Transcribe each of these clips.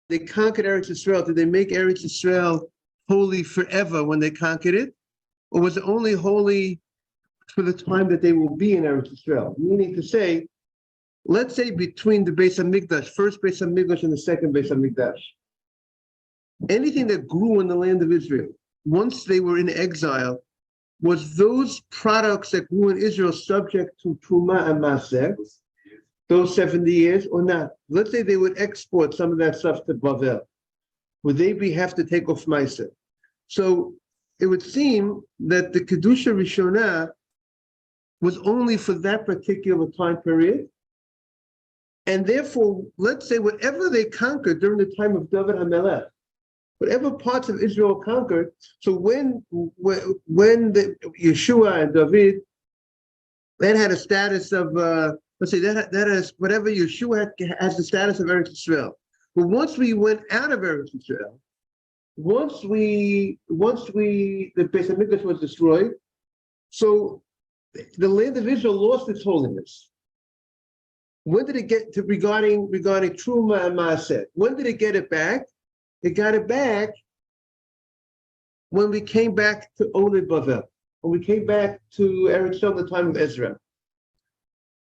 they conquered Eretz Yisrael, did they make Eretz Yisrael holy forever when they conquered it? Or was it only holy for the time that they will be in Eretz Yisrael? Meaning to say, let's say between the Beis HaMikdash, first Beis HaMikdash and the second Beis HaMikdash, anything that grew in the land of Israel, once they were in exile, was those products that grew in Israel subject to Truma and Maseh, those 70 years or not? Let's say they would export some of that stuff to Bavel. Would they have to take off Maseh? So it would seem that the Kedusha Rishonah was only for that particular time period. And therefore, let's say whatever they conquered during the time of David HaMelech, whatever parts of Israel conquered, so when the Yeshua and David, that had a status of, let's say that is whatever Yeshua has the status of Eretz Yisrael. But once we went out of Eretz Yisrael, once the Beis HaMikdash was destroyed, so the land of Israel lost its holiness. When did it get to regarding Truma and Maaseh? When did it get it back? It got it back when we came back to Oled Bavel, when we came back to Eretz Yisrael in the time of Ezra.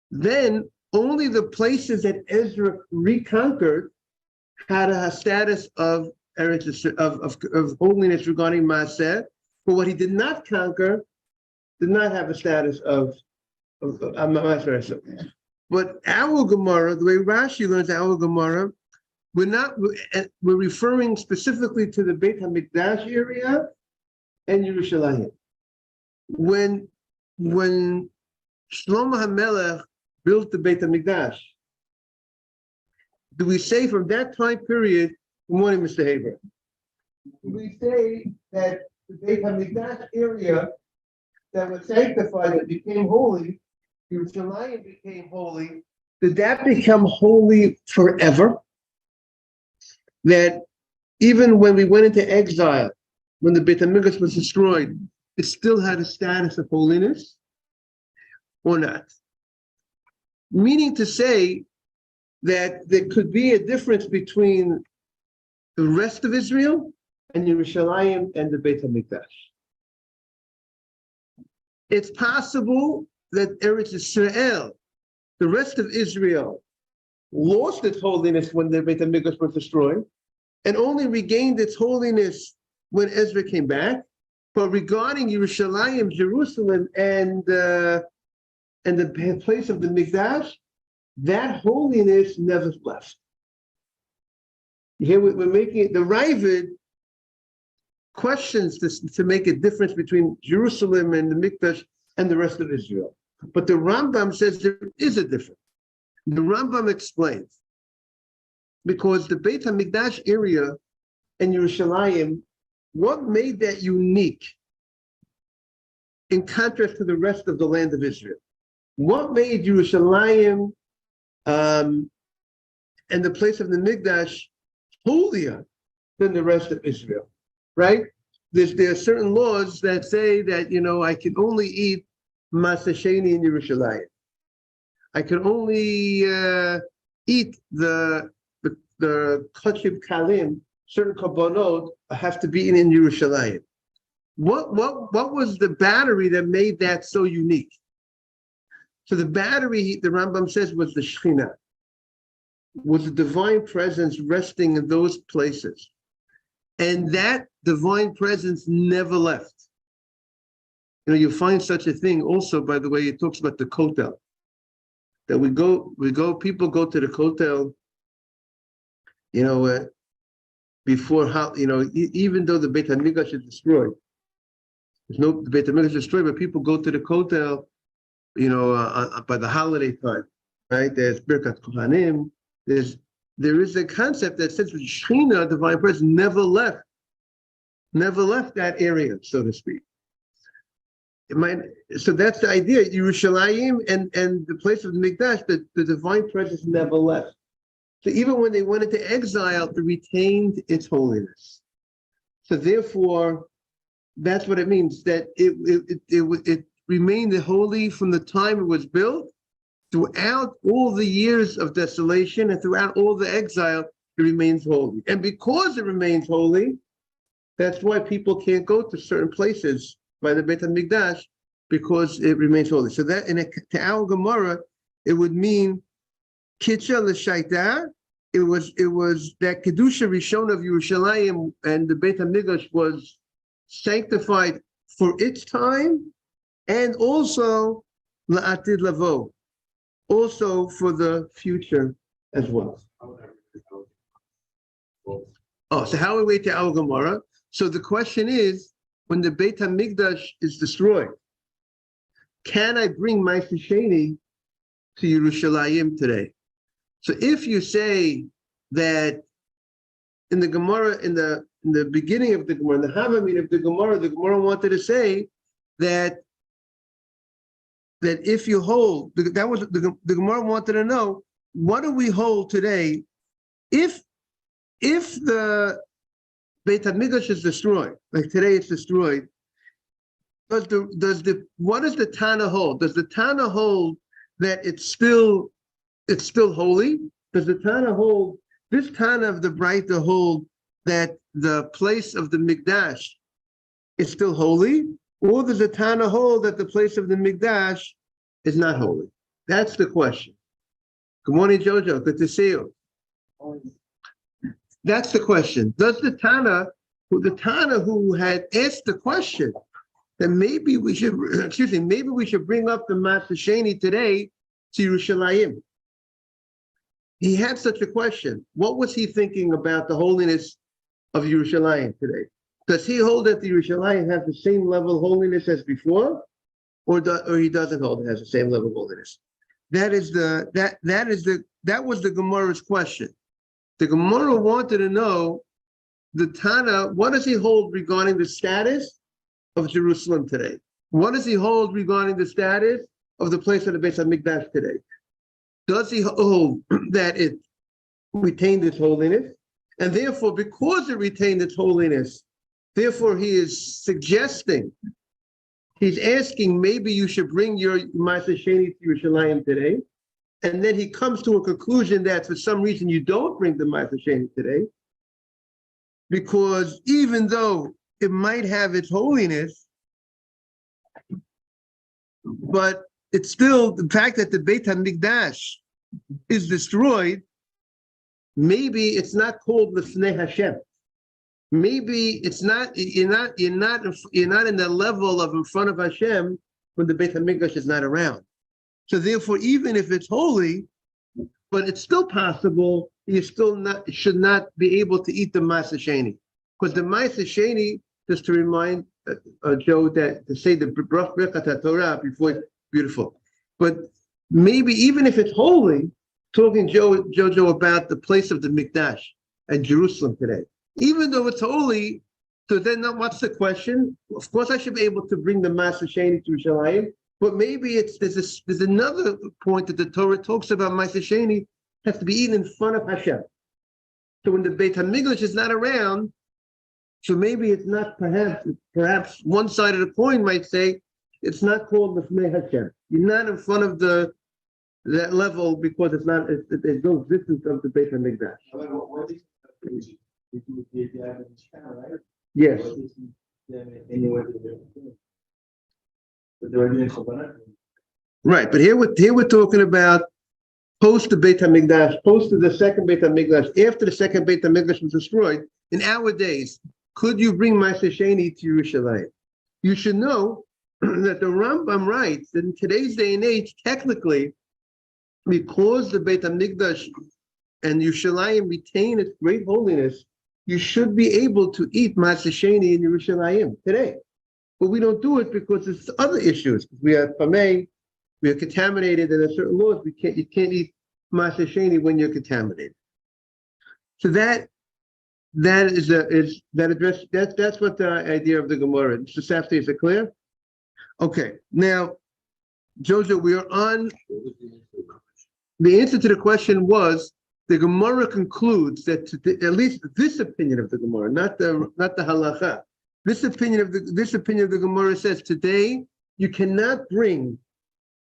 Then only the places that Ezra reconquered had a status of Eretz Yisrael, of holiness regarding Maaseh, but what he did not conquer did not have a status of Maaseh. But our Gemara, the way Rashi learns our Gemara, we're referring specifically to the Beit HaMikdash area and Yerushalayim. When Shlomo HaMelech built the Beit HaMikdash, do we say from that time period, good morning, Mr. Haber, do we say that the Beit HaMikdash area that was sanctified, that became holy, Yerushalayim became holy, did that become holy forever? That even when we went into exile, when the Beit HaMikdash was destroyed, it still had a status of holiness or not? Meaning to say that there could be a difference between the rest of Israel and Yerushalayim and the Beit HaMikdash. It's possible that Eretz Yisrael, the rest of Israel, lost its holiness when the Beit HaMikdash was destroyed, and only regained its holiness when Ezra came back. But regarding Yerushalayim, Jerusalem, and the place of the Mikdash, that holiness never left. Here we're making it, the Ravid questions this to make a difference between Jerusalem and the Mikdash and the rest of Israel. But the Rambam says there is a difference. The Rambam explains, because the Beit HaMikdash area and Yerushalayim, what made that unique in contrast to the rest of the land of Israel? What made Yerushalayim and the place of the Mikdash holier than the rest of Israel, right? There are certain laws that say that, I can only eat Maaseh Sheni in Yerushalayim. I can only eat the Kachib Kalim, certain Kabbanot have to be in Yerushalayim. What was the battery that made that so unique? So the battery, the Rambam says, was the Shekhinah, was the divine presence resting in those places. And that divine presence never left. You find such a thing also, by the way, it talks about the Kotel. That people go to the Kotel, before how, even though the Beit HaMikdash is destroyed, the Beit HaMikdash is destroyed, but people go to the Kotel, by the holiday time, right? There's Birkat Kohanim. There is a concept that says the Shekhinah, divine presence, never left that area, so to speak. So that's the idea. Yerushalayim and the place of the Mikdash, the divine presence never left. So even when they went into exile, it retained its holiness. So therefore, that's what it means, that it remained holy from the time it was built, throughout all the years of desolation and throughout all the exile. it remains holy. And because it remains holy, that's why people can't go to certain places by the Beit HaMikdash, because it remains holy. So that to our Gemara, it would mean Kitcha L'Shaita. It was that Kedusha Rishon of Yerushalayim and the Beit HaMikdash was sanctified for its time, and also La'atid Lavo, also for the future as well. Oh, so how are we to our Gemara? So the question is, when the Beit HaMikdash is destroyed, can I bring my Sheni to Yerushalayim today? So if you say that in the Gemara, in the beginning of the Gemara, in the Havamim of the Gemara wanted to say that if you hold, that was the Gemara wanted to know, what do we hold today if the Beit HaMikdash is destroyed, like today it's destroyed? What does the Tana hold? Does the Tana hold that it's still holy? Does the Tana hold, this Tana of the Braita hold that the place of the Mikdash is still holy? Or does the Tana hold that the place of the Mikdash is not holy? That's the question. Good morning, Jojo. Good to see you. That's the question. Does the Tana who had asked the question, that maybe we should, maybe we should bring up the Matzah Sheni today to Yerushalayim. He had such a question. What was he thinking about the holiness of Yerushalayim today? Does he hold that the Yerushalayim has the same level of holiness as before, or he doesn't hold it has the same level of holiness? That was the Gemara's question. The Gemara wanted to know, the Tana, what does he hold regarding the status of Jerusalem today? What does he hold regarding the status of the place of the Beit HaMikdash today? Does he hold that it retained its holiness? And therefore, because it retained its holiness, therefore he is suggesting, he's asking, maybe you should bring your Matzah Sheni to Yerushalayim today. And then he comes to a conclusion that for some reason you don't bring the Matzah Sheni today, because even though it might have its holiness, but it's still the fact that the Beit HaMikdash is destroyed. Maybe it's not called L'fnei Hashem. Maybe it's not. You're not in the level of in front of Hashem when the Beit HaMikdash is not around. So therefore, even if it's holy, but it's still possible, you should not be able to eat the Matzah Sheni, because the Matzah Sheni, just to remind Joe, that to say the Birkat Torah before, beautiful. But maybe even if it's holy, talking Jojo about the place of the Mikdash and Jerusalem today, even though it's holy, so then what's the question? Of course, I should be able to bring the Matzah Sheni to Yerushalayim, but maybe there's another point that the Torah talks about. Matzah Sheni has to be eaten in front of Hashem. So when the Beit HaMikdash is not around, so maybe it's not perhaps one side of the coin might say it's not called L'fnei Hashem. You're not in front of that level because there's no existence of the Beit HaMikdash. Yes. Right, but here we're talking about post the Beit HaMikdash, post to the second Beit HaMikdash, after the second Beit HaMikdash was destroyed. In our days, could you bring Matzah Sheni to Yerushalayim? You should know that the Rambam writes that in today's day and age, technically, because the Beit HaMikdash and Yerushalayim retain its great holiness, you should be able to eat Matzah Sheni in Yerushalayim today. But we don't do it because there's other issues. We are famei, we are contaminated, and there are certain laws you can't eat Matzah Sheni when you're contaminated. So that's what the idea of the Gemara. Mr. Safdie, is it clear? Okay. Now, Jojo, we are on. The answer to the question was the Gemara concludes that at least this opinion of the Gemara, not the halacha. This opinion of the Gemara says today you cannot bring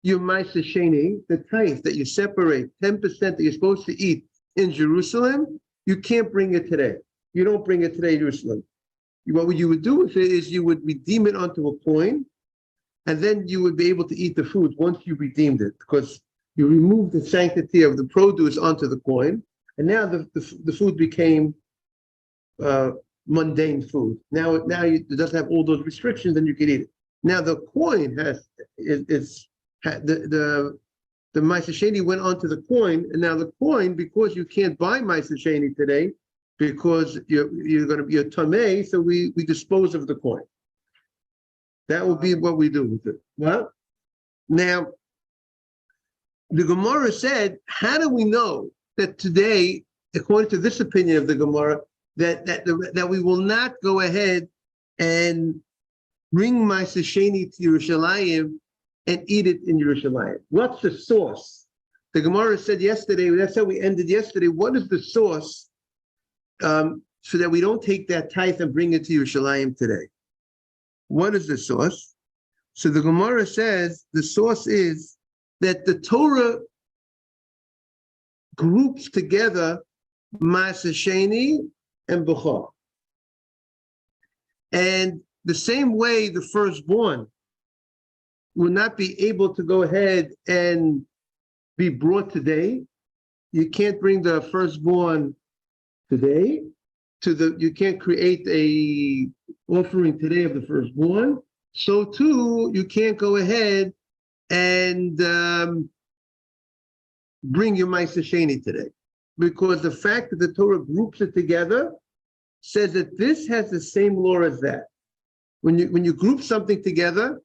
your Matzah Sheni, the tithe that you separate 10% that you're supposed to eat in Jerusalem. you can't bring it today. You don't bring it today to Jerusalem. What you would do with it is you would redeem it onto a coin, and then you would be able to eat the food once you redeemed it, because you removed the sanctity of the produce onto the coin, and now the food became mundane food. Now it doesn't have all those restrictions, and you can eat it. Now the coin the Ma'aser Sheni went onto the coin, and now the coin, because you can't buy Ma'aser Sheni today, because you're going to be a tamei, so we dispose of the coin. That will be what we do with it. Well, now the Gemara said, how do we know that today, according to this opinion of the Gemara, that we will not go ahead and bring Ma'aser Sheni to Yerushalayim and eat it in Yerushalayim? What's the source? The Gemara said yesterday, that's how we ended yesterday. What is the source so that we don't take that tithe and bring it to Yerushalayim today? What is the source? So the Gemara says the source is that the Torah groups together Ma'aser Sheni and Bechor. And the same way the firstborn will not be able to go ahead and be brought today. You can't bring the firstborn today you can't create a offering today of the firstborn. So too, you can't go ahead and bring your Ma'aser Sheni today, because the fact that the Torah groups it together says that this has the same law as that. When you group something together,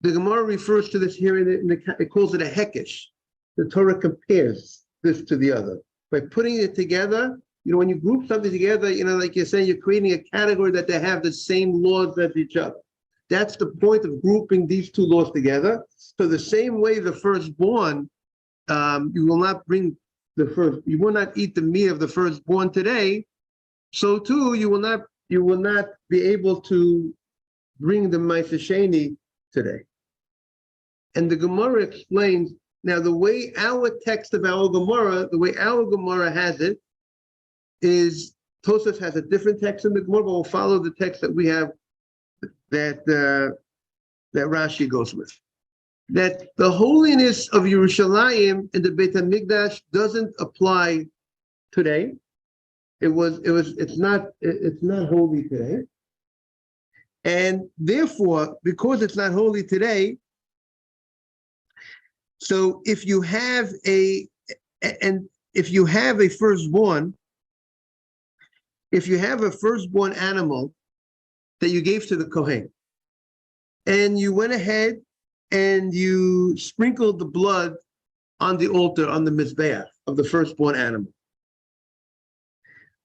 the Gemara refers to this here it calls it a hekesh. The Torah compares this to the other. By putting it together, when you group something together, like you're saying, you're creating a category that they have the same laws as each other. That's the point of grouping these two laws together. So the same way the firstborn, you will not eat the meat of the firstborn today. So too, you will not be able to bring the Ma'aser Sheni today. And the Gemara explains, now the way our text of our Gemara has it, is Tosafos has a different text in the Gemara, but we'll follow the text that we have that Rashi goes with. That the holiness of Yerushalayim and the Beit HaMikdash doesn't apply today. It's not holy today. And therefore, because it's not holy today, so if you have a firstborn, if you have a firstborn animal that you gave to the Kohen, and you went ahead and you sprinkled the blood on the altar, on the Mizbeach of the firstborn animal,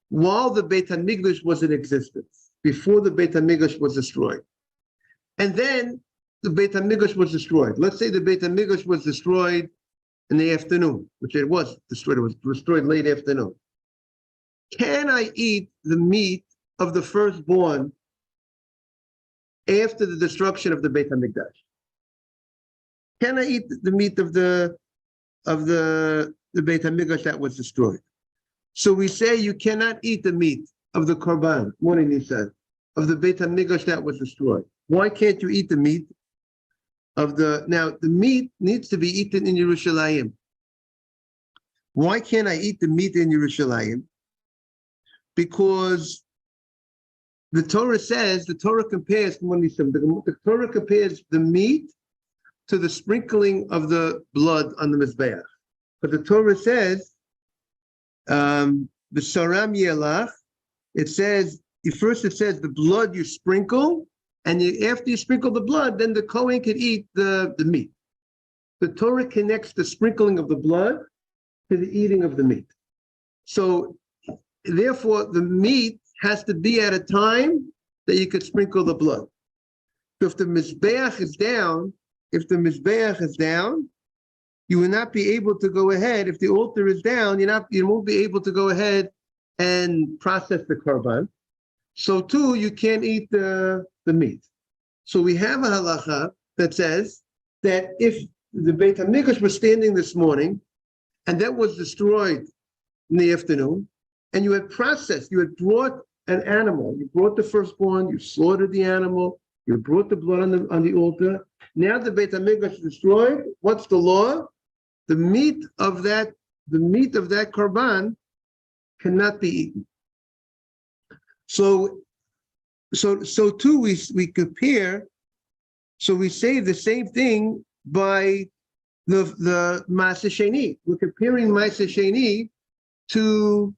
while the Beit HaMikdash was in existence, before the Beit HaMikdash was destroyed. And then the Beit HaMikdash was destroyed. Let's say the Beit HaMikdash was destroyed in the afternoon, which it was destroyed. It was destroyed late afternoon. Can I eat the meat of the firstborn after the destruction of the Beit HaMikdash? Can I eat the meat of the Beit HaMikdash that was destroyed? So we say you cannot eat the meat of the Korban, morning he said, of the Beit HaMikdash that was destroyed. Why can't you eat the meat of now the meat needs to be eaten in Yerushalayim. Why can't I eat the meat in Yerushalayim? Because the Torah says, the Torah compares the Torah compares the meat to the sprinkling of the blood on the Mizbeach. But the Torah says, the Saram Yelach, it says the blood you sprinkle, and after you sprinkle the blood, then the Kohen can eat the meat. The Torah connects the sprinkling of the blood to the eating of the meat. So therefore, the meat has to be at a time that you could sprinkle the blood. So if the Mizbeach is down, you will not be able to go ahead. If the altar is down, you won't be able to go ahead and process the korban. So too, you can't eat the meat. So we have a halacha that says that if the Beit HaMikdash was standing this morning, and that was destroyed in the afternoon, and you had processed, you had brought an animal, you brought the firstborn, you slaughtered the animal, you brought the blood on the altar. Now the Beit HaMikdash is destroyed. What's the law? The meat of that korban cannot be eaten. So too we compare. So we say the same thing by the Maaseh Sheni. We're comparing Maaseh Sheni to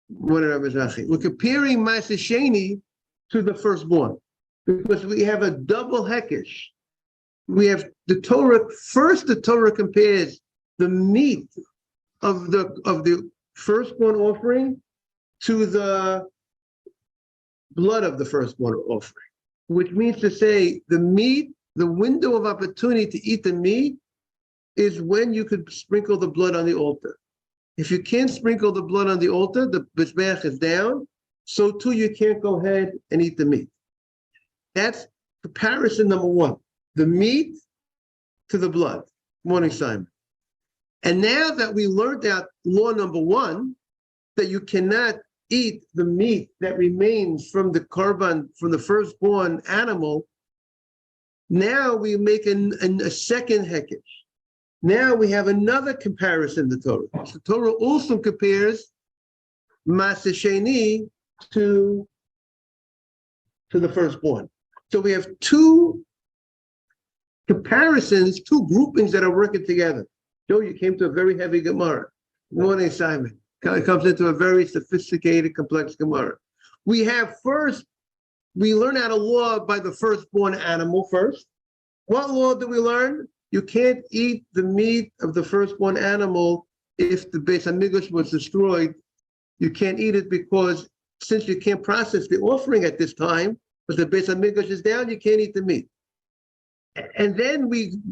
we're comparing Maaseh Sheni to the firstborn because we have a double hekesh. We have the Torah. First, the Torah compares the meat of the firstborn offering to the blood of the firstborn offering, which means to say the meat, the window of opportunity to eat the meat is when you could sprinkle the blood on the altar. If you can't sprinkle the blood on the altar, the mizbeach is down, so too you can't go ahead and eat the meat. That's comparison number one, the meat to the blood. Morning, Simon. And now that we learned out law number one, that you cannot eat the meat that remains from the korban, from the firstborn animal, now we make a second hekesh. Now we have another comparison in the Torah. The Torah also compares Maaseh Sheni to the firstborn. So we have two comparisons, two groupings that are working together. Joe, you came to a very heavy Gemara. Good morning, Simon. It comes into a very sophisticated, complex Gemara. We have first, we learn out a law by the firstborn animal first. What law do we learn? You can't eat the meat of the firstborn animal if the Beis HaMikdash was destroyed. You can't eat it because since you can't process the offering at this time, because the Beis HaMikdash is down, you can't eat the meat. And then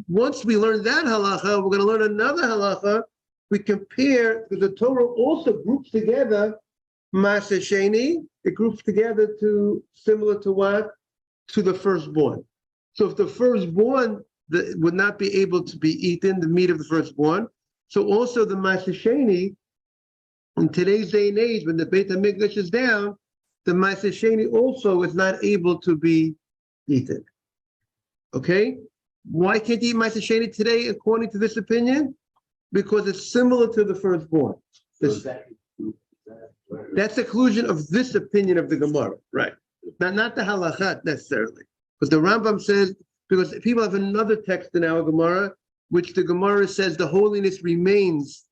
once we learn that halacha, we're going to learn another halacha. We compare, because the Torah also groups together Maaseh Sheni. It groups together similar to what? To the firstborn. So if the firstborn would not be able to be eaten, the meat of the firstborn, so also the Maaseh Sheni, in today's day and age, when the Beit HaMikdash is down, the Maaseh Sheni also is not able to be eaten. Okay? Why can't you eat Maaseh Sheni today, according to this opinion? Because it's similar to the firstborn. That's the conclusion of this opinion of the Gemara, right? Not the halachat necessarily. Because the Rambam says, because people have another text in our Gemara, which the Gemara says the holiness remains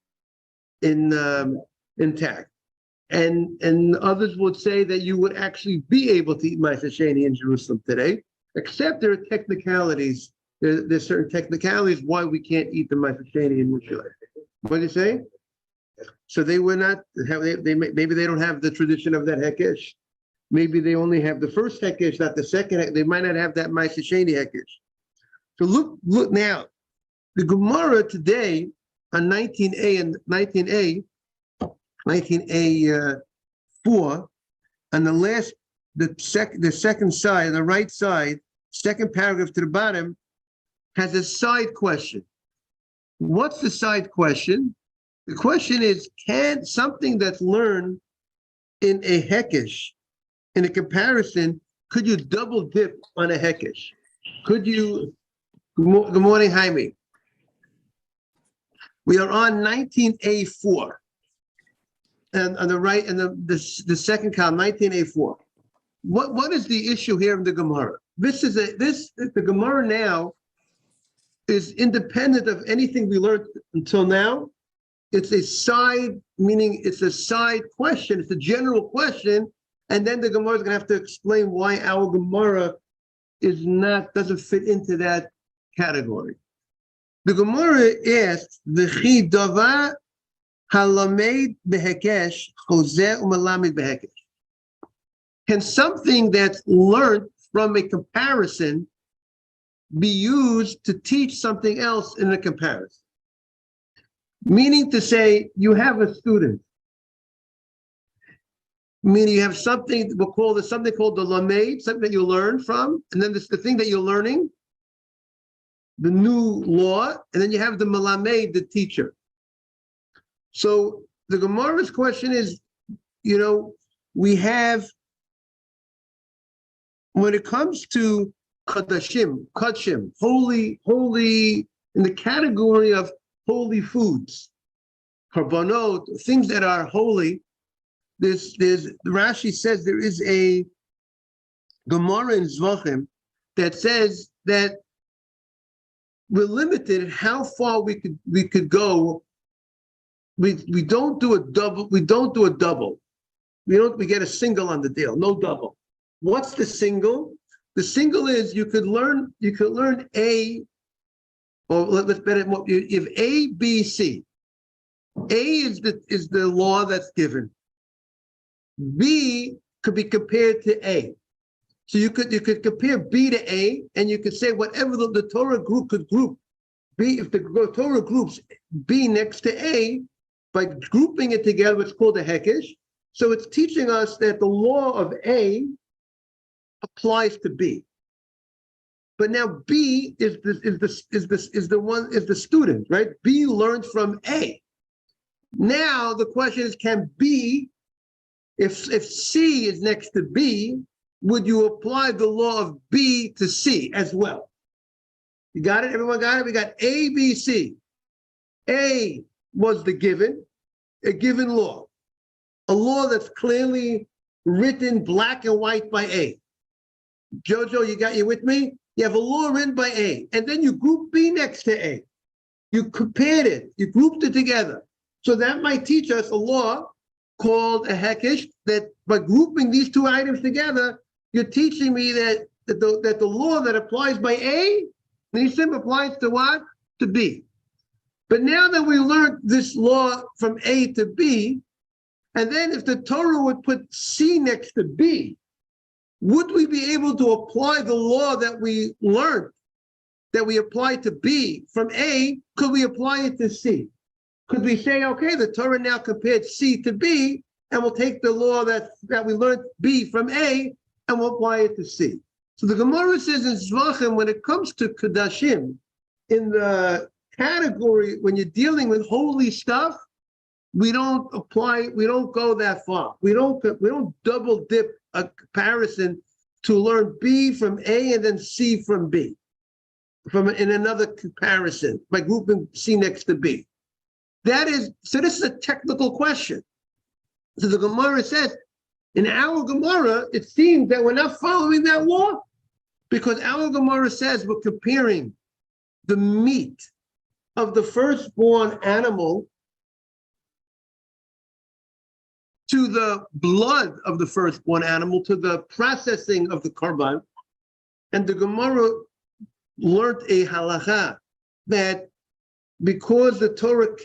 intact. And others would say that you would actually be able to eat Maaseh Sheni in Jerusalem today, except there are technicalities. There's certain technicalities why we can't eat the Maaseh Sheni in Jerusalem. What do you say? So they were not, maybe they don't have the tradition of that hekesh. Maybe they only have the first hekesh, not the second. They might not have that Maaseh Sheni hekesh. So look now. The Gemara today on 19a and 19a 4, on the second side, the right side, second paragraph to the bottom, has a side question. What's the side question? The question is, can something that's learned in a hekesh, in a comparison, could you double dip on a hekesh? Could you, good morning, Jaime. We are on 19A4. And on the right, and the second column, 19A4. What is the issue here in the Gemara? The Gemara now is independent of anything we learned until now. It's a side, meaning it's a side question. It's a general question. And then the Gemara is going to have to explain why our Gemara doesn't fit into that category. The Gemara asks, "V'chi davar halamed behekesh chozeh umalamed behekesh." Can something that's learned from a comparison be used to teach something else in a comparison? Meaning to say, you have a student, meaning you have something, we'll call this something called the lamed, something that you learn from, and then there's the thing that you're learning, the new law, and then you have the malamed, the teacher. So the Gemara's question is, we have, when it comes to kachim, holy, in the category of holy foods, karbanot, things that are holy, Rashi says there is a Gemara in Zvachim that says that we're limited how far we could go. We don't do a double. We get a single on the deal, no double. What's the single? The single is you could learn A, or let's bet it more. If A, B, C. A is the law that's given. B could be compared to A. So you could compare B to A, and you could say whatever the Torah group could group B. If the Torah groups B next to A, by grouping it together, it's called a hekesh. So it's teaching us that the law of A applies to B. But now B is the student, right? B learned from A. Now the question is, can B, if C is next to B, would you apply the law of B to C as well? You got it? Everyone got it? We got A, B, C. A was a given law, a law that's clearly written black and white by A. Jojo, you with me? You have a law written by A, and then you group B next to A. You compared it, you grouped it together. So that might teach us a law called a hekesh, that by grouping these two items together, you're teaching me that the law that applies by A, Nisim, applies to what? To B. But now that we learned this law from A to B, and then if the Torah would put C next to B, would we be able to apply the law that we learned, that we applied to B from A, could we apply it to C? Could we say, okay, the Torah now compared C to B, and we'll take the law that we learned B from A, and we'll apply it to C? So the Gemara says in Zvachim, when it comes to Kedashim, in the category, when you're dealing with holy stuff, we don't go that far. We don't double dip a comparison to learn B from A and then C from B, in another comparison by grouping C next to B. This is a technical question. So the Gemara says, in our Gemara, it seems that we're not following that law, because our Gemara says we're comparing the meat of the firstborn animal to the blood of the firstborn animal, to the processing of the korban. And the Gemara learned a halacha that because the Torah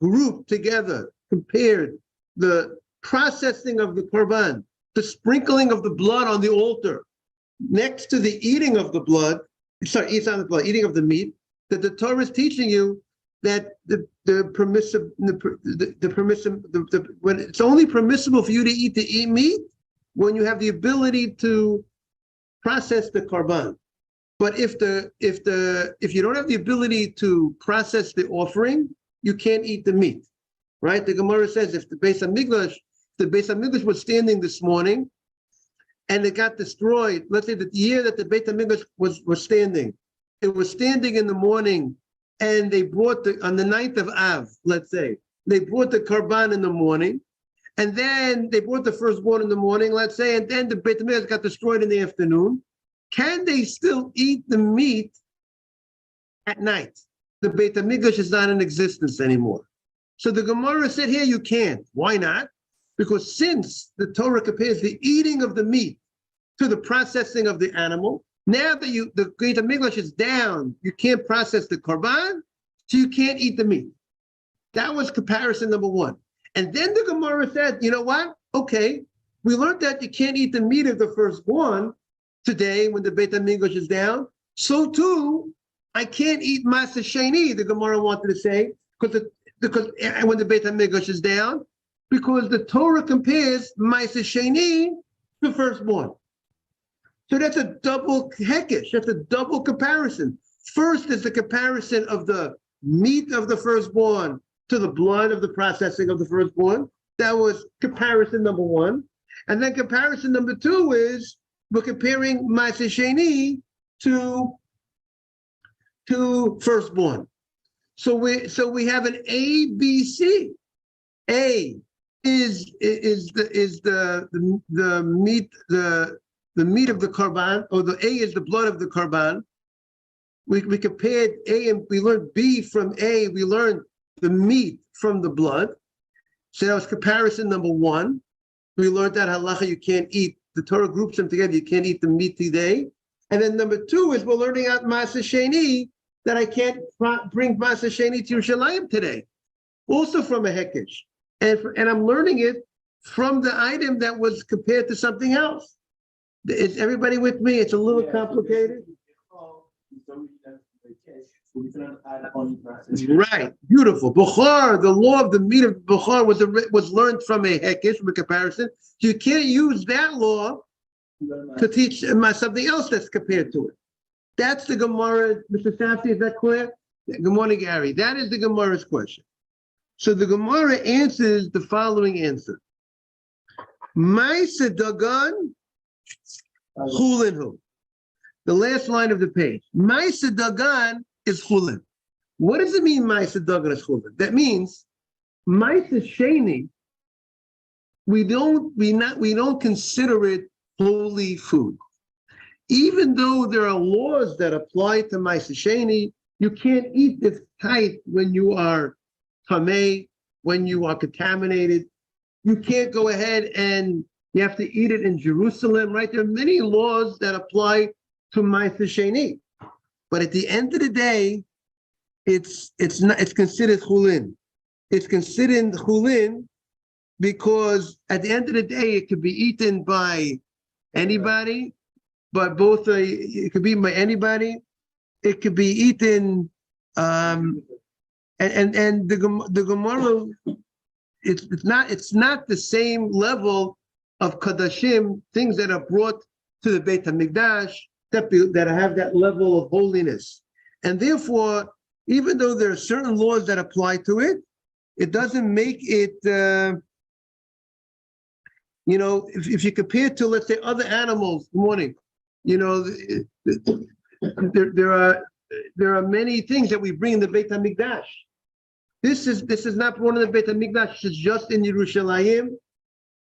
grouped together, compared the processing of the korban, the sprinkling of the blood on the altar, next to the eating of the blood, eating of the meat, that the Torah is teaching you that when it's only permissible for you to eat meat when you have the ability to process the korban. But if you don't have the ability to process the offering, you can't eat the meat, right? The Gemara says if the Beis Hamikdash was standing this morning and it got destroyed, let's say that the year that the Beit HaMikdash was standing, it was standing in the morning, and they brought on the 9th of Av, let's say, they brought the korban in the morning, and then they brought the firstborn in the morning, let's say, and then the Beit HaMikdash got destroyed in the afternoon. Can they still eat the meat at night? The Beit HaMikdash is not in existence anymore. So the Gemara said here you can't. Why not? Because since the Torah compares the eating of the meat to the processing of the animal, now that the Beit HaMikdash is down, you can't process the korban, so you can't eat the meat. That was comparison number one. And then the Gemara said, you know what? Okay, we learned that you can't eat the meat of the firstborn today when the Beit HaMikdash is down. So too, I can't eat Masa Sheni, the Gemara wanted to say, because when the Beit HaMikdash is down, because the Torah compares Masa Sheni to firstborn. So that's a double hekesh. That's a double comparison. First is the comparison of the meat of the firstborn to the blood of the processing of the firstborn. That was comparison number one. And then comparison number two is we're comparing Ma'aseh Sheni to firstborn. So we have an A, B, C. A is the meat of the korban, or the A is the blood of the korban. We compared A and we learned B from A. We learned the meat from the blood. So that was comparison number one. We learned that halacha, you can't eat, the Torah groups them together, you can't eat the meat today. And then number two is we're learning out Ma'aseh Sheni, that I can't bring Ma'aseh Sheni to Yerushalayim today. Also from a hekesh. And I'm learning it from the item that was compared to something else. Is everybody with me? It's a little complicated. Right, beautiful. Bukhar, the law of the meat of Bukhar was learned from a hekesh, from a comparison. You can't use that law to teach something else that's compared to it. That's the Gemara. Mr. Safdie, is that clear? Good morning, Gary. That is the Gemara's question. So the Gemara answers the following answer. Ma'aseh dagan chulinhu. The last line of the page. Ma'aseh dagan is chulin. What does it mean, Ma'aseh dagan is chulin? That means Ma'aseh Sheni, we don't consider it holy food. Even though there are laws that apply to Ma'aseh Sheni, you can't eat this type when you are tamei, when you are contaminated. You can't go ahead and you have to eat it in Jerusalem, right? There are many laws that apply to Ma'aseh Sheni. But at the end of the day, it's considered chulin. It's considered chulin because at the end of the day, it could be eaten by anybody, but it could be by anybody. It could be eaten, and the Gemara, it's not the same level of kadashim, things that are brought to the Beit HaMikdash that have that level of holiness. And therefore, even though there are certain laws that apply to it, it doesn't make it, if you compare to, let's say, other animals, good morning, there are many things that we bring in the Beit HaMikdash. This is not one of the Beit HaMikdash, it's just in Yerushalayim.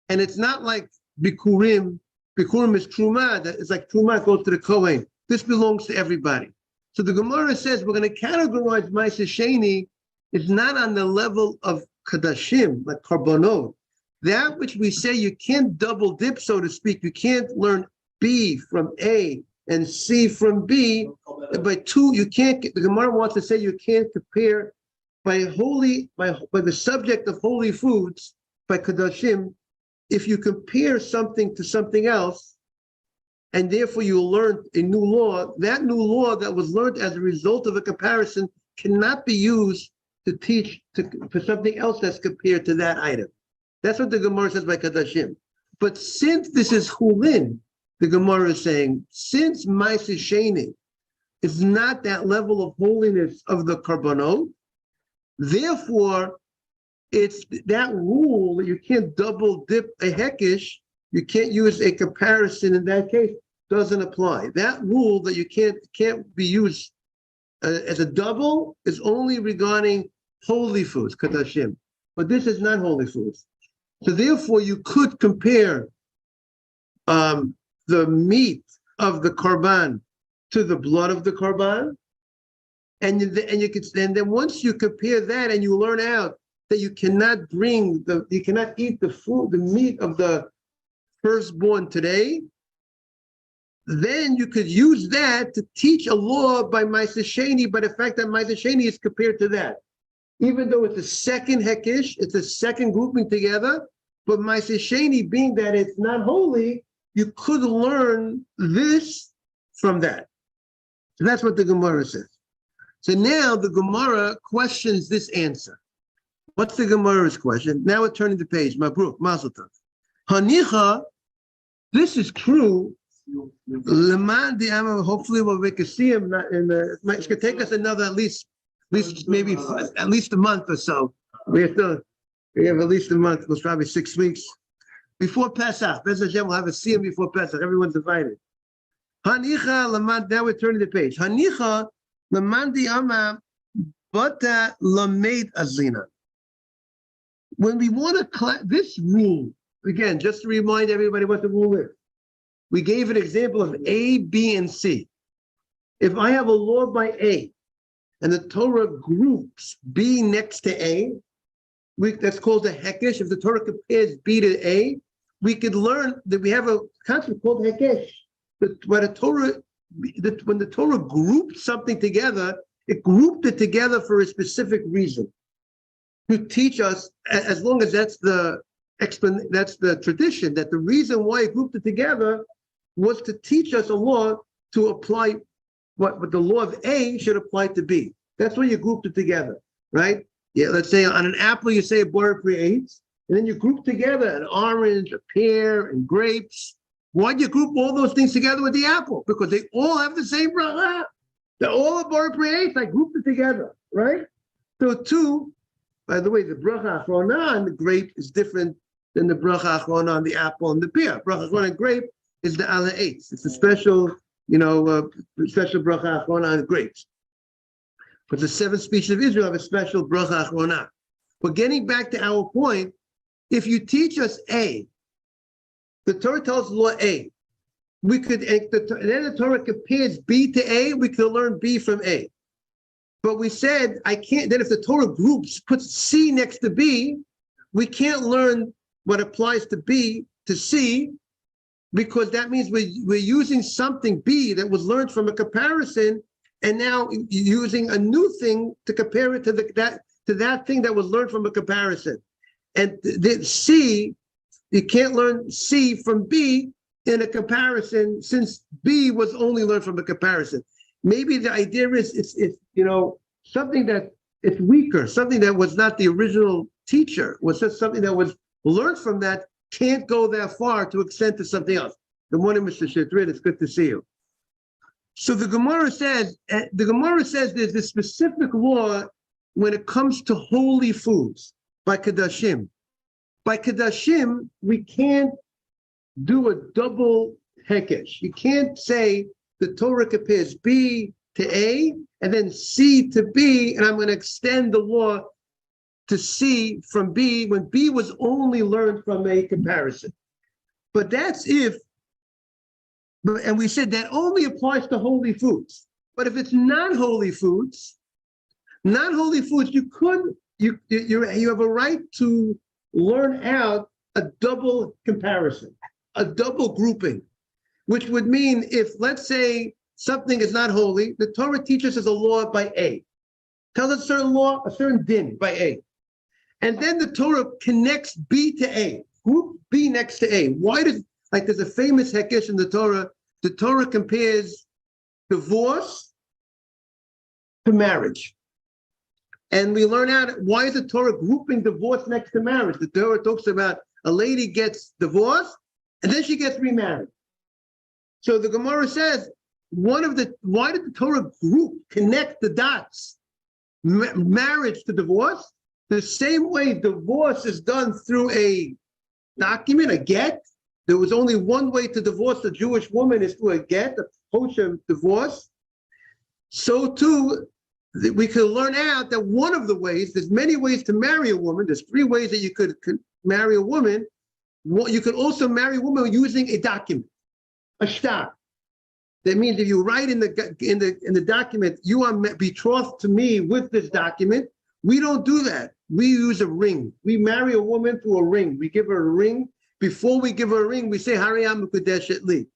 And it's not like Bikurim. Bikurim is Truma. It's like Truma goes to the Kohen. This belongs to everybody. So the Gemara says we're going to categorize Ma'aseh Sheni. It's not on the level of Kadashim, like Karbonot. That which we say you can't double dip, so to speak. You can't learn B from A and C from B. By two, you can't. The Gemara wants to say you can't compare by the subject of holy foods, by Kadashim. If you compare something to something else, and therefore you learn a new law, that new law that was learned as a result of a comparison cannot be used to teach for something else that's compared to that item. That's what the Gemara says by Kadashim. But since this is Chulin, the Gemara is saying, since Ma'aseh Sheni is not that level of holiness of the Karbanot, therefore, it's that rule that you can't double dip a hekesh, you can't use a comparison in that case, doesn't apply. That rule that you can't be used as a double is only regarding holy foods, kadashim. But this is not holy foods. So therefore, you could compare the meat of the korban to the blood of the korban, and then once you compare that and you learn out that you cannot eat the meat of the firstborn today, then you could use that to teach a law by Ma'aseh Sheni, by the fact that Ma'aseh Sheni is compared to that. Even though it's a second hekesh, it's a second grouping together, but Ma'aseh Sheni, being that it's not holy, you could learn this from that. So that's what the Gemara says. So now the Gemara questions this answer. What's the Gemara's question? Now we're turning the page. Mabruk, Mazel Tov. Hanicha, this is true. Hopefully we'll make a see him. It's going to take us another at least a month or so We have at least a month, it was probably 6 weeks. Before Pesach, Pesach Hashem will have a siyum before Pesach. Everyone's invited. Hanicha lamad. Now we're turning the page. Hanicha lamandi ama bata lamed azina. When we want to this rule again, just to remind everybody what the rule is, we gave an example of A, B, and C. If I have a law by A, and the Torah groups B next to A, that's called a hekesh. If the Torah compares B to A, we could learn that we have a concept called hekesh. When the Torah grouped something together, it grouped it together for a specific reason. To teach us, as long as that's the tradition, that the reason why it grouped it together was to teach us a law to apply what the law of A should apply to B. That's why you grouped it together, right? Yeah, let's say on an apple, you say a bar creates, and then you group together an orange, a pear, and grapes. Why do you group all those things together with the apple? Because they all have the same bracha. They're all a bar creates. I grouped it together, right? So two, by the way, the bracha achrona on the grape is different than the bracha achrona on the apple and the pear. Bracha achrona on grape is the ala eitz. It's a special, special bracha achrona on grapes. But the 7 speeches of Israel have a special bracha achrona. But getting back to our point, if you teach us A, the Torah tells us law A. We could, and then the Torah compares B to A, we could learn B from A. But we said, I can't, then if the Torah groups puts C next to B, we can't learn what applies to B to C, because that means we're using something B that was learned from a comparison, and now using a new thing to compare it to that thing that was learned from a comparison. And the C, you can't learn C from B in a comparison, since B was only learned from a comparison. Maybe the idea is it's something that it's weaker, something that was not the original teacher, was just something that was learned from that, can't go that far to extend to something else. Good morning, Mr. Shetrit. It's good to see you. So the Gemara says there's a specific law when it comes to holy foods by Kedoshim. By Kedoshim, we can't do a double hekesh. You can't say the Torah compares B to A and then C to B, and I'm going to extend the law to C from B when B was only learned from a comparison. But that's and we said that only applies to holy foods. But if it's non-holy foods, you have a right to learn out a double comparison, a double grouping, which would mean if, let's say, something is not holy, the Torah teaches us a law by A. Tells us a certain law, a certain din by A. And then the Torah connects B to A, group B next to A. Why does, there's a famous hekesh in the Torah compares divorce to marriage. And we learn out, why is the Torah grouping divorce next to marriage? The Torah talks about a lady gets divorced and then she gets remarried. So the Gemara says, why did the Torah group connect the dots? Marriage to divorce? The same way divorce is done through a document, a get. There was only one way to divorce a Jewish woman is through a get, a kosher divorce. So too, we could learn out that one of the ways, there's many ways to marry a woman. There's 3 ways that you could marry a woman. You could also marry a woman using a document, a shtar. That means if you write in the document, you are betrothed to me with this document. We don't do that. We use a ring. We marry a woman through a ring. We give her a ring. Before we give her a ring, we say Hariyam Mukadeshet Li.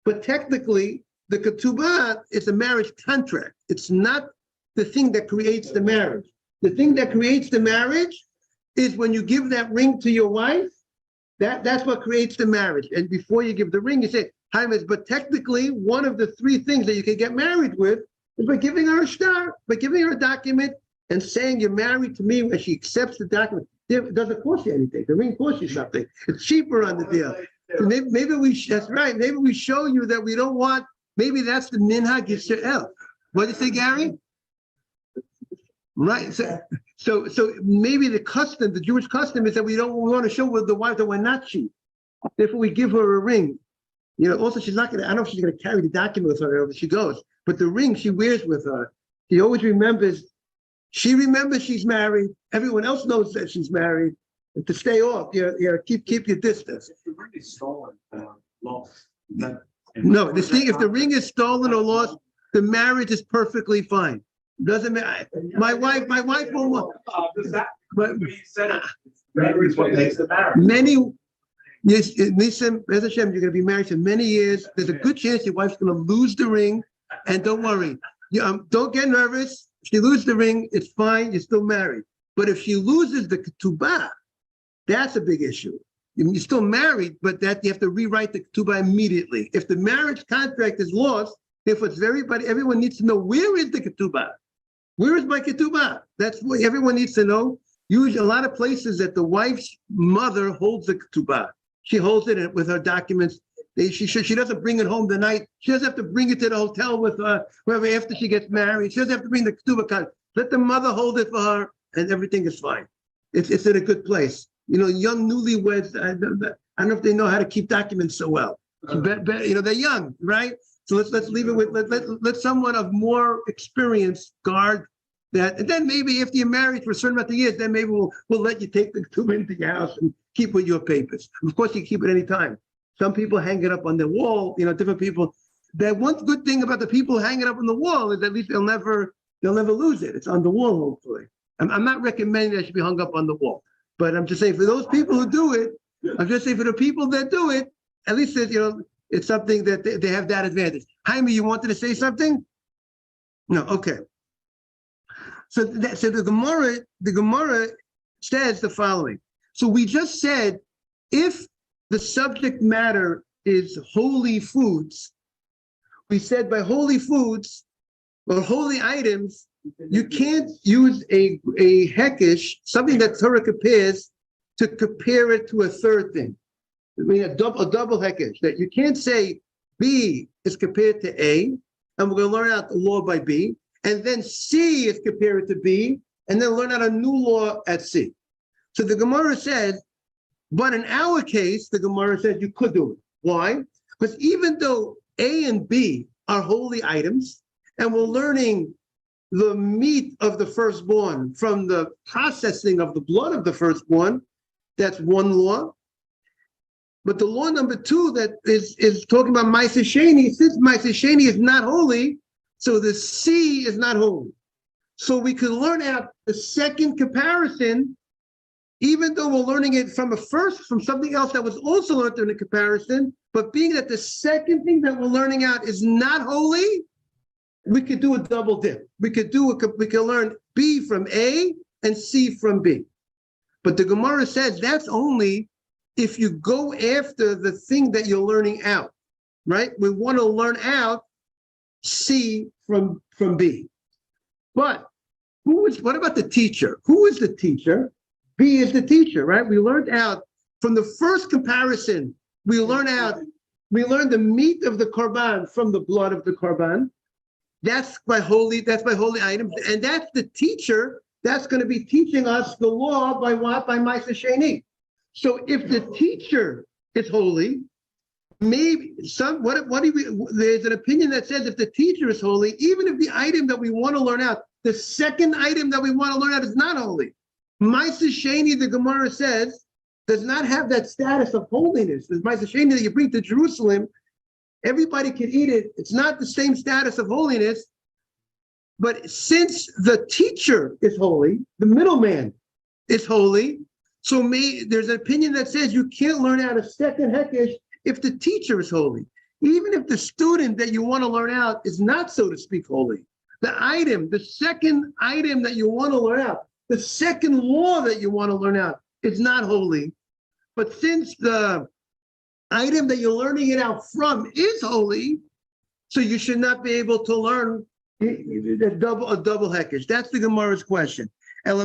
But technically, the ketubah is a marriage contract. It's not the thing that creates the marriage. The thing that creates the marriage is when you give that ring to your wife. That's what creates the marriage. And before you give the ring, you say, "Hi, Miss." But technically, one of the 3 things that you can get married with is by giving her a shtar, by giving her a document and saying you're married to me, and she accepts the document. It doesn't cost you anything. The ring costs you something. It's cheaper on the deal. So that's right. Maybe we show you that we don't want. Maybe that's the minhag Yisrael. What do you say, Gary? Right. So maybe the Jewish custom is that we want to show with the wife that we're not cheap. Therefore, we give her a ring. Also she's not gonna. I don't know if she's gonna carry the document with her wherever she goes, but the ring she wears with her, she always remembers. She remembers she's married. Everyone else knows that she's married. And to stay off, keep your distance. If the ring is stolen, lost. No, if the ring is stolen or lost, the marriage is perfectly fine. Doesn't matter. My wife will want. But you said memory is what makes the marriage. Yes, Nissan, Bez Hashem, you're going to be married for many years. There's a good chance your wife's going to lose the ring, and don't worry. Don't get nervous. If she loses the ring, it's fine. You're still married. But if she loses the ketubah, that's a big issue. You're still married, but that you have to rewrite the ketubah immediately. If the marriage contract is lost, everyone needs to know, where is the ketubah? Where is my ketubah? That's what everyone needs to know. Usually, a lot of places that the wife's mother holds the ketubah. She holds it with her documents. She doesn't bring it home the night. She doesn't have to bring it to the hotel with her wherever after she gets married. She doesn't have to bring the ketubah card. Let the mother hold it for her, and everything is fine. It's in a good place. Young newlyweds, I don't know if they know how to keep documents so well. They're young, right? So let's leave it with let someone of more experience guard that. And then maybe if you're married for a certain amount of years, then maybe we'll let you take the ketubah into your house and keep with your papers. Of course, you can keep it anytime. Some people hang it up on their wall. Different people. That one good thing about the people hanging it up on the wall is at least they'll never lose it. It's on the wall, hopefully. I'm not recommending that it should be hung up on the wall, but I'm just saying for those people who do it, I'm just saying for the people that do it, at least it's something that they have that advantage. Jaime, you wanted to say something? No, okay. So the Gemara says the following. So we just said, if the subject matter is holy foods, we said by holy foods or holy items, you can't use a hekesh, something that Torah compares, to compare it to a third thing. I mean, a double hekesh, that you can't say B is compared to A, and we're going to learn out the law by B, and then C is compared to B, and then learn out a new law at C. So the Gemara says, but in our case, the Gemara says you could do it. Why? Because even though A and B are holy items, and we're learning the meat of the firstborn from the processing of the blood of the firstborn, that's one law. But the law number two that is talking about Ma'aseh Sheni, since Ma'aseh Sheni is not holy, so the C is not holy. So we can learn out the second comparison, even though we're learning it from something else that was also learned in the comparison, but being that the second thing that we're learning out is not holy, we could do a double dip. We could learn B from A and C from B. But the Gemara says that's only if you go after the thing that you're learning out, right? We want to learn out C from B. But what about the teacher? Who is the teacher? B is the teacher, right? We learned out from the first comparison, we learned the meat of the korban from the blood of the korban. That's by holy items. And that's the teacher that's going to be teaching us the law by what? By Ma'aseh Sheni. So if the teacher is holy, maybe there's an opinion that says if the teacher is holy, even if the item that we want to learn out, the second item that we want to learn out is not holy. Ma'aseh Sheni, the Gemara says, does not have that status of holiness. The Ma'aseh Sheni that you bring to Jerusalem, everybody can eat it. It's not the same status of holiness. But since the teacher is holy, the middleman is holy, so there's an opinion that says you can't learn out a second hekesh if the teacher is holy. Even if the student that you want to learn out is not, so to speak, holy. The second item that you want to learn out, the second law that you want to learn out is not holy. But since the item that you're learning it out from is holy, so you should not be able to learn a double hekesh. That's the Gemara's question. How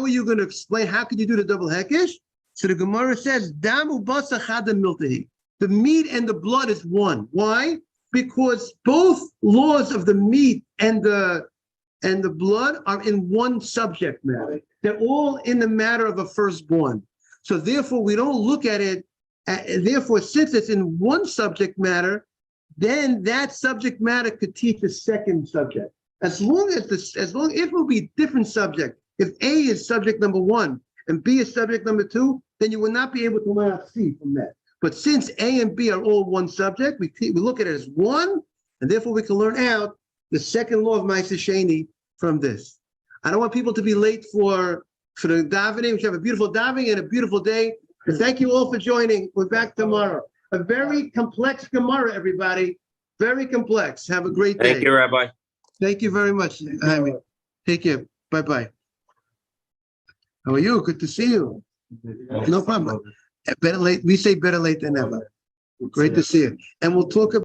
are you going to explain? How could you do the double hekesh? So the Gemara says, the meat and the blood is one. Why? Because both laws of the meat and the blood are in one subject matter. They're all in the matter of a firstborn. So therefore, we don't look at it. Therefore, since it's in one subject matter, then that subject matter could teach a second subject. If it will be different subject, if A is subject number 1 and B is subject number 2, then you will not be able to learn out C from that. But since A and B are all one subject, we look at it as one, and therefore we can learn out the second law of Ma'aseh Sheni from this. I don't want people to be late for the davening. We should have a beautiful davening and a beautiful day. And thank you all for joining. We're back tomorrow. A very complex Gemara, everybody. Very complex. Have a great day. Thank you, Rabbi. Thank you very much, Jaime. Take care. Bye-bye. How are you? Good to see you. No problem. Better late. We say better late than never. Great to see you. And we'll talk about